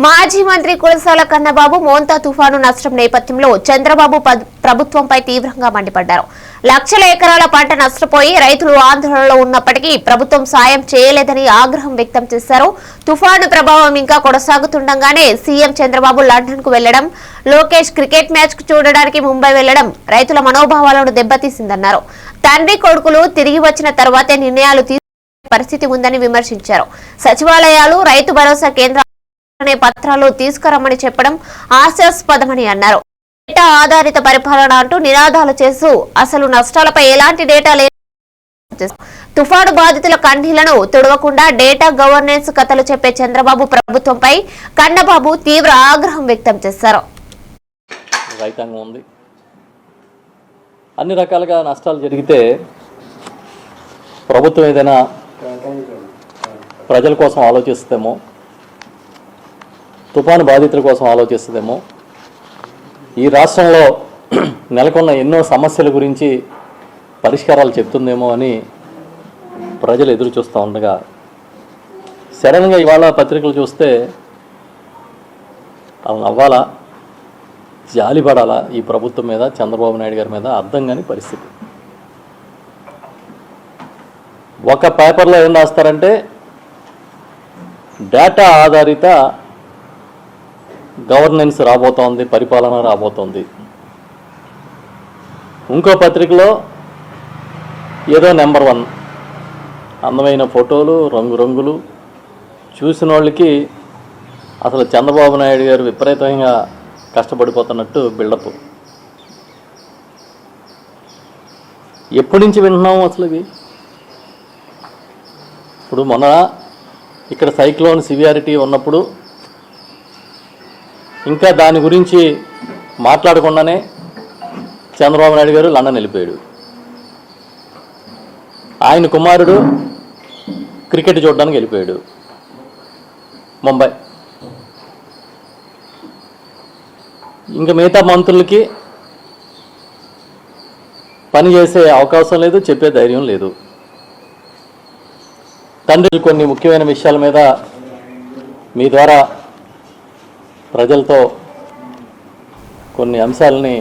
మాజీ మంత్రి కులసాల కన్నబాబు మోంతా తుఫాను నష్టం నేపథ్యంలో చంద్రబాబు ప్రభుత్వంపై తీవ్రంగా మండిపడ్డారు. లక్షల ఎకరాల పంట నష్టపోయి రైతులు ఆందోళనలో ఉన్నప్పటికీ ప్రభుత్వం సాయం చేయలేదని ఆగ్రహం వ్యక్తం చేశారు. తుఫాను ప్రభావం ఇంకా కొనసాగుతుండగానే సీఎం చంద్రబాబు లండన్ కు వెళ్లడం, లోకేష్ క్రికెట్ మ్యాచ్ కు చూడడానికి ముంబై వెళ్లడం రైతుల మనోభావాలను దెబ్బతీసిందన్నారు. తండ్రి కొడుకులు తిరిగి వచ్చిన తర్వాతే నిర్ణయాలు తీసుకునే పరిస్థితి ఉందని విమర్శించారు. సచివాలయాలు, రైతు భరోసా కేంద్రాలు అనే పత్రాలు తీసుకురమ్మని చెప్పడం హాస్యాస్పదమని అన్నారు. డేటా ఆధారిత పరిపాలన అంటూ నినాదాలు చేస్తూ అసలు నష్టాలపై ఎలాంటి డేటా లేదు. తుఫాను బాధితుల కన్నీళ్లను తుడవకుండా డేటా గవర్నెన్స్ కథలు చెప్పే చంద్రబాబు ప్రభుత్వంపై కన్నబాబు తీవ్ర ఆగ్రహం వ్యక్తం చేశారు. రైతాంగం ఉంది, అన్ని రకాలుగా నష్టాలు జరిగితే ప్రభుత్వం ఏదైనా ప్రజల కోసం ఆలోచిస్తేమో, తుఫాను బాధితుల కోసం ఆలోచిస్తుందేమో, ఈ రాష్ట్రంలో నెలకొన్న ఎన్నో సమస్యల గురించి పరిష్కారాలు చెప్తుందేమో అని ప్రజలు ఎదురు చూస్తూ ఉండగా సడన్గా ఇవాళ పత్రికలు చూస్తే వాళ్ళు నవ్వాలా, జాలిపడాలా ఈ ప్రభుత్వం మీద, చంద్రబాబు నాయుడు గారి మీద అర్థం కాని పరిస్థితి. ఒక పేపర్లో ఏం రాస్తారంటే డేటా ఆధారిత గవర్నెన్స్ రాబోతోంది, పరిపాలన రాబోతోంది. ఇంకో పత్రికలో ఏదో నెంబర్ 1 అందమైన ఫోటోలు, రంగురంగులు, చూసిన వాళ్ళకి అసలు చంద్రబాబు నాయుడు గారు విపరీతంగా కష్టపడిపోతున్నట్టు బిల్డప్. ఎప్పటి నుంచి వింటున్నాము అసలు ఇవి? ఇప్పుడు మొన్న ఇక్కడ సైక్లోన్ సివియారిటీ ఉన్నప్పుడు ఇంకా దాని గురించి మాట్లాడకుండానే చంద్రబాబు నాయుడు గారు లండన్ వెళ్ళిపోయాడు. ఆయన కుమారుడు క్రికెట్ చూడడానికి వెళ్ళిపోయాడు ముంబై. ఇంకా మిగతా మంత్రులకి పని చేసే అవకాశం లేదు, చెప్పే ధైర్యం లేదు. తండ్రి కొన్ని ముఖ్యమైన విషయాల మీద మీ ద్వారా ప్రజలతో కొన్ని అంశాలని